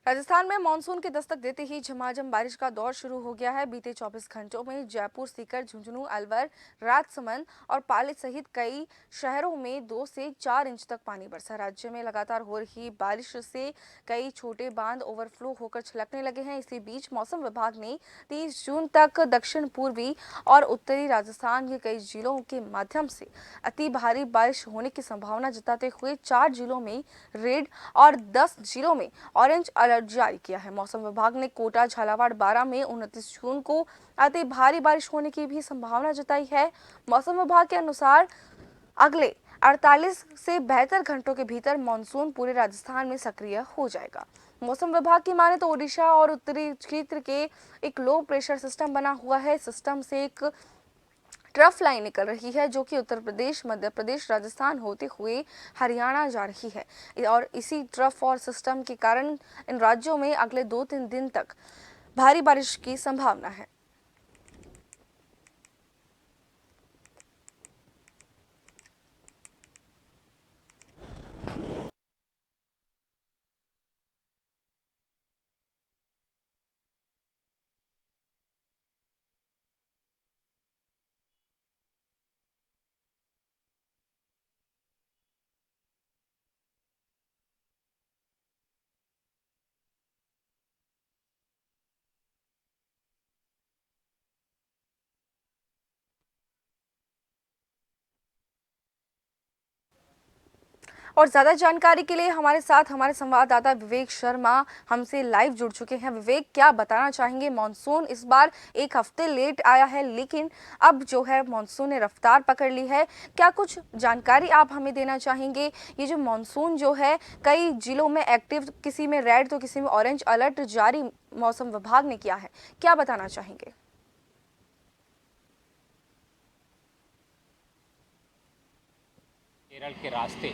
राजस्थान में मानसून की दस्तक देते ही झमाझम बारिश का दौर शुरू हो गया है। बीते 24 घंटों में जयपुर, सीकर, झुंझुनू, अलवर, राजसमंद और पाली सहित कई शहरों में 2 से 4 इंच तक पानी बरसा। राज्य में लगातार हो रही बारिश से कई छोटे बांध ओवरफ्लो होकर छलकने लगे हैं। इसी बीच मौसम विभाग ने 30 जून तक दक्षिण पूर्वी और उत्तरी राजस्थान के कई जिलों के माध्यम से अति भारी बारिश होने की संभावना जताते हुए 4 जिलों में रेड और 10 जिलों में ऑरेंज अलर्ट जारी किया है। मौसम विभाग ने कोटा, झालावाड़, बारां में 29 जून को अति भारी बारिश होने की भी संभावना जताई है। मौसम विभाग के अनुसार अगले 48 से 72 घंटों के भीतर मानसून पूरे राजस्थान में सक्रिय हो जाएगा। मौसम विभाग की माने तो ओडिशा और उत्तरी क्षेत्र के एक लो प्रेशर सिस्टम बना हुआ है। सिस्टम से एक ट्रफ लाइन निकल रही है जो कि उत्तर प्रदेश, मध्य प्रदेश, राजस्थान होते हुए हरियाणा जा रही है और इसी ट्रफ और सिस्टम के कारण इन राज्यों में अगले 2-3 दिन तक भारी बारिश की संभावना है। और ज्यादा जानकारी के लिए हमारे साथ हमारे संवाददाता विवेक शर्मा हमसे लाइव जुड़ चुके हैं। विवेक, क्या बताना चाहेंगे? मॉनसून इस बार एक हफ्ते लेट आया है, लेकिन अब जो है मॉनसून ने रफ्तार पकड़ ली है। क्या कुछ जानकारी आप हमें देना चाहेंगे? ये जो मॉनसून जो है कई जिलों में एक्टिव, किसी में रेड तो किसी में ऑरेंज अलर्ट जारी मौसम विभाग ने किया है, क्या बताना चाहेंगे? केरल के रास्ते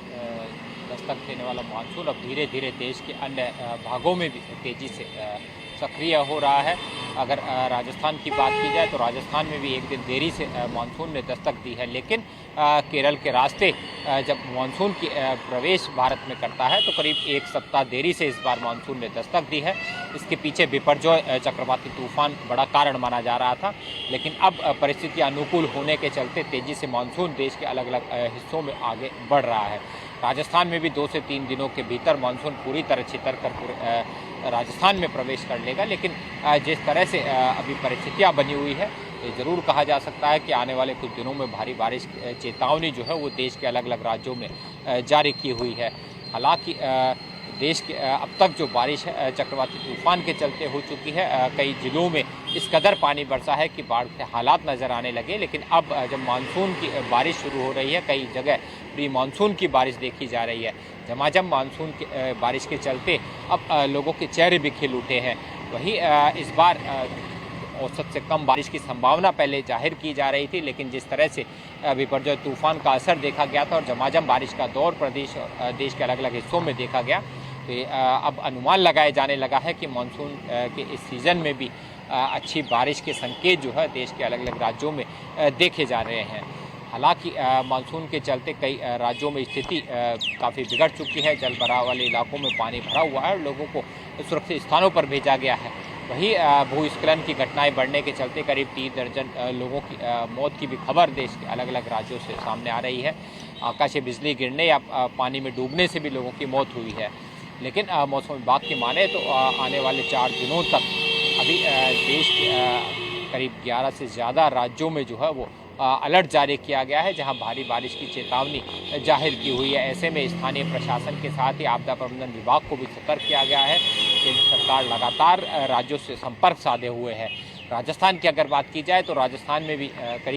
दस्तक देने वाला मानसून अब धीरे धीरे देश के अन्य भागों में भी तेज़ी से सक्रिय हो रहा है। अगर राजस्थान की बात की जाए तो राजस्थान में भी एक दिन देरी से मानसून ने दस्तक दी है, लेकिन केरल के रास्ते जब मानसून की प्रवेश भारत में करता है तो करीब एक सप्ताह देरी से इस बार मानसून ने दस्तक दी है। इसके पीछे बिपरजॉय चक्रवाती तूफान बड़ा कारण माना जा रहा था, लेकिन अब परिस्थितियां अनुकूल होने के चलते तेज़ी से मानसून देश के अलग अलग हिस्सों में आगे बढ़ रहा है। राजस्थान में भी 2 से 3 दिनों के भीतर मानसून पूरी तरह छितर कर पूरे राजस्थान में प्रवेश कर लेगा, लेकिन जिस तरह से अभी परिस्थितियां बनी हुई है तो ज़रूर कहा जा सकता है कि आने वाले कुछ दिनों में भारी बारिश चेतावनी जो है वो देश के अलग अलग राज्यों में जारी की हुई है। हालांकि देश के अब तक जो बारिश है चक्रवाती तूफान के चलते हो चुकी है। कई जिलों में इस कदर पानी बरसा है कि बाढ़ के हालात नज़र आने लगे, लेकिन अब जब मानसून की बारिश शुरू हो रही है, कई जगह प्री मानसून की बारिश देखी जा रही है। झमाझम मानसून की बारिश के चलते अब लोगों के चेहरे भी खिल उठे हैं। वहीं इस बार औसत से कम बारिश की संभावना पहले जाहिर की जा रही थी, लेकिन जिस तरह से बिपरजॉय तूफान का असर देखा गया था और झमाझम बारिश का दौर देश के अलग अलग हिस्सों में देखा गया, तो अब अनुमान लगाए जाने लगा है कि मानसून के इस सीज़न में भी अच्छी बारिश के संकेत जो है देश के अलग अलग राज्यों में देखे जा रहे हैं। हालांकि मानसून के चलते कई राज्यों में स्थिति काफ़ी बिगड़ चुकी है। जल भराव वाले इलाकों में पानी भरा हुआ है और लोगों को सुरक्षित स्थानों पर भेजा गया है। वहीं भूस्खलन की घटनाएं बढ़ने के चलते करीब 3 दर्जन लोगों की मौत की भी खबर देश के अलग अलग राज्यों से सामने आ रही है। आकाशीय बिजली गिरने या पानी में डूबने से भी लोगों की मौत हुई है। लेकिन मौसम विभाग की माने तो आने वाले 4 दिनों तक अभी देश के करीब 11 से ज़्यादा राज्यों में जो है वो अलर्ट जारी किया गया है, जहां भारी बारिश की चेतावनी जाहिर की हुई है। ऐसे में स्थानीय प्रशासन के साथ ही आपदा प्रबंधन विभाग को भी सतर्क किया गया है। केंद्र सरकार लगातार राज्यों से संपर्क साधे हुए है। राजस्थान की अगर बात की जाए तो राजस्थान में भी करीब